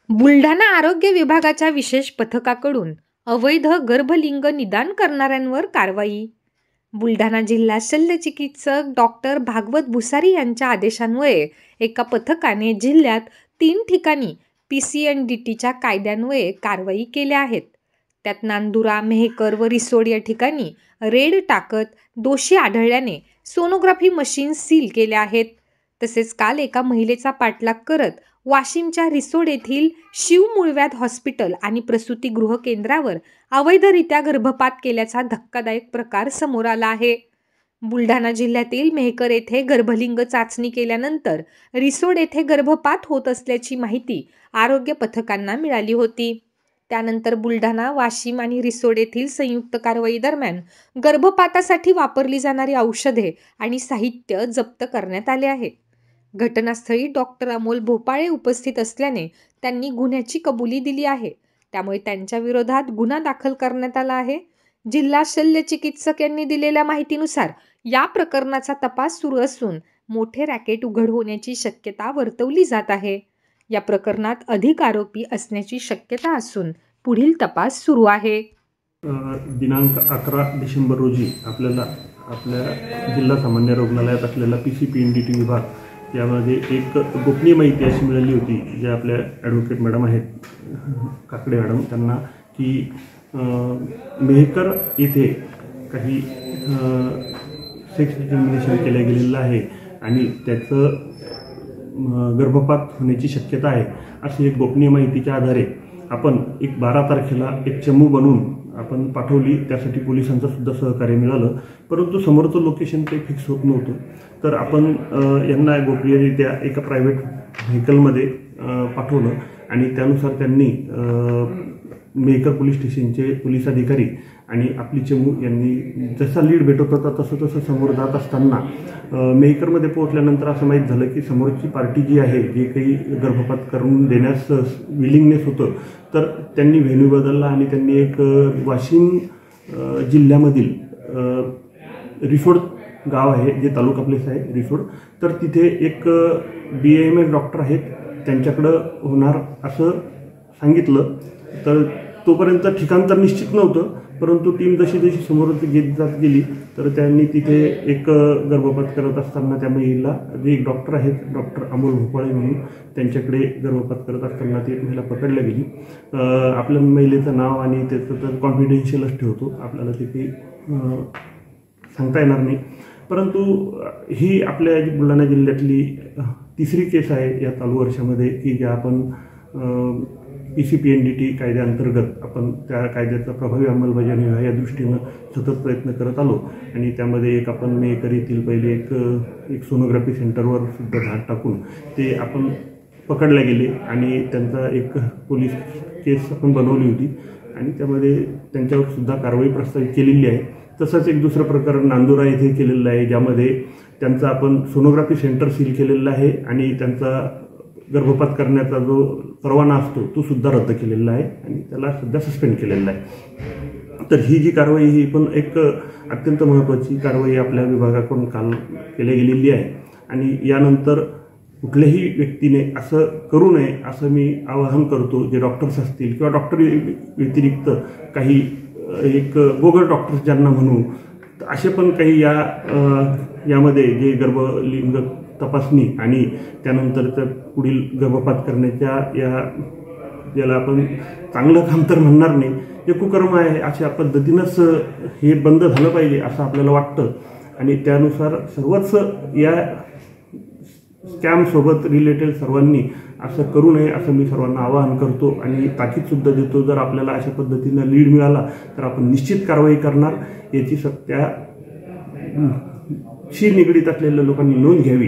बुलढाणा आरोग्य विभागाच्या विशेष पथकाकडून अवैध गर्भलिंग निदान करणाऱ्यांवर कारवाई। बुलढाणा जिल्हा शल्यचिकित्सक डॉक्टर भागवत भुसारी यांच्या आदेशान्वये एका पथकाने जिल्ह्यात 3 ठिकाणी PCNDTच्या कायद्यान्वये कारवाई केल्या आहेत। त्यात नांदुरा, मेहकर व रिसोड या ठिकाणी रेड टाकत दोषी आढळल्याने सोनोग्राफी मशीन सील केल्या आहेत। तसेच काल एका महिलेचा पाठलाग करत वाशिमच्या रिसोड येथील शिव मुळव्याध हॉस्पिटल आणि प्रसूतिगृह केंद्रावर अवैधरित्या गर्भपात केल्याचा धक्कादायक प्रकार समोर आला आहे। बुलढाणा जिल्ह्यातील मेहकर येथे गर्भलिंग चाचणी केल्यानंतर रिसोड येथे गर्भपात होत असल्याची माहिती आरोग्य पथकांना मिळाली होती। त्यानंतर बुलढाणा, वाशिम आणि रिसोड येथील संयुक्त कारवाई दरम्यान गर्भपातासाठी वापरली जाणारी औषधे आणि साहित्य जप्त करण्यात आले आहे। घटनास्थळी डॉक्टर अमोल भोपाळे उपस्थित असल्याने त्यांनी गुन्ह्याची कबुली दिली आहे। त्यामुळे त्यांच्या विरोधात गुन्हा दाखल करण्यात आला आहे। जिल्हा शल्यचिकित्सक यांनी दिलेल्या माहितीनुसार या प्रकरणाचा तपास सुरू असून मोठे रॅकेट उघड होण्याची शक्यता वर्तवली जात आहे। या प्रकरणात अधिक आरोपी असण्याची शक्यता असून पुढील तपास सुरू आहे। दिनांक 11 डिसेंबर रोजी आपल्या जिल्हा सामान्य रुग्णालयात असलेला PCPNDT विभाग यामध्ये एक गोपनीय माहिती अशी मिळाली होती, जे आपल्या ॲडव्होकेट मॅडम आहेत काकडे मॅडम, त्यांना की मेहकर येथे काही सेक्स डिटर्मिनेशन केलं गेलेलं आहे आणि त्याचं गर्भपात होण्याची शक्यता आहे, अशी एक गोपनीय माहितीच्या आधारे आपण 12 तारखेला एक चमू बनवून आपण पाठवली। त्यासाठी पोलिसांचं सुद्धा सहकार्य मिळालं, परंतु समोरचं लोकेशन काही फिक्स होत नव्हतं। तर आपण यांना गोपनीयरित्या एका प्रायव्हेट व्हेकलमध्ये पाठवलं आणि त्यानुसार त्यांनी मेहकर पोलीस स्टेशनचे पोलीस अधिकारी आणि आपली चमू यांनी जसा लीड भेटत होता तसं समोर जात असताना मेहकरमध्ये पोहोचल्यानंतर असं माहीत झालं की समोरची पार्टी जी आहे, जे काही गर्भपात करून देण्यास विलिंगनेस होतं, तर त्यांनी व्हेन्यू बदलला आणि त्यांनी एक वाशिम जिल्ह्यामधील रिसोड गाव आहे, जे तालुका प्लेस आहे रिसोड, तर तिथे एक BAMS डॉक्टर आहेत, त्यांच्याकडं होणार असं सांगितलं। तर तोपर्यंत ठिकाण तर निश्चित नव्हतं, परंतु टीम जशी जशी समोर जात गेली तर त्यांनी तिथे एक गर्भपात करत असताना त्या महिला, जे एक डॉक्टर आहेत, डॉक्टर अमोल भोपाळे म्हणून, त्यांच्याकडे गर्भपात करत असताना ती महिला पकडली गेली। आपल्या महिलेचं नाव आणि त्याचं तर कॉन्फिडेन्शियलच ठेवतो, आपल्याला ते काही सांगता येणार नाही। परंतु ही आपल्या बुलढाणा जिल्ह्यातली 3री केस आहे या चालू वर्षामध्ये, की ज्या आपण PCPNDT कायद्याअंतर्गत आपण त्या कायद्याचा प्रभावी अंमलबजावणी व्हावी या दृष्टीनं सतत प्रयत्न करत आलो। आणि त्यामध्ये एक आपण मेहकर येथील पहिले एक सोनोग्राफी सेंटरवर सुद्धा धाड टाकून ते आपण पकडले गेले आणि त्यांचा एक पोलीस केस आपण बनवली होती आणि त्यामध्ये त्यांच्यावर सुद्धा कारवाई प्रस्तावित केलेली आहे। तसंच एक दुसरं प्रकरण नांदुरा येथे केलेलं आहे, ज्यामध्ये त्यांचा आपण सोनोग्राफी सेंटर सील केलेलं आहे आणि त्यांचा गर्भपात करण्याचा जो परवाना असतो तो सुद्धा रद्द केलेला आहे आणि त्याला सध्या सस्पेंड केलेला आहे। तर ही जी कारवाई ही पण एक अत्यंत महत्त्वाची कारवाई आपल्या विभागाकडून काल केली गेलेली आहे आणि यानंतर कुठल्याही व्यक्तीने असं करू नये असं मी आवाहन करतो। जे डॉक्टर्स असतील किंवा डॉक्टर व्यतिरिक्त काही एक बोगस डॉक्टर्स ज्यांना म्हणू, असे पण काही यामध्ये जे गर्भलिंग तपासणी आणि त्यानंतर तर पुढील गर्भपात करण्याच्या याला आपण चांगलं काम तर म्हणणार नाही, जे कुकर्म आहे अशा पद्धतीनंच हे बंद झालं पाहिजे असं आपल्याला वाटतं आणि त्यानुसार सर्वच या स्कॅमसोबत रिलेटेड सर्वांनी असं करू नये असं मी सर्वांना आवाहन करतो आणि ताकीदसुद्धा देतो। जर आपल्याला अशा पद्धतीनं लीड मिळाला तर आपण निश्चित कारवाई करणार, याची त्याशी निगडीत असलेल्या लोकांनी नोंद घ्यावी।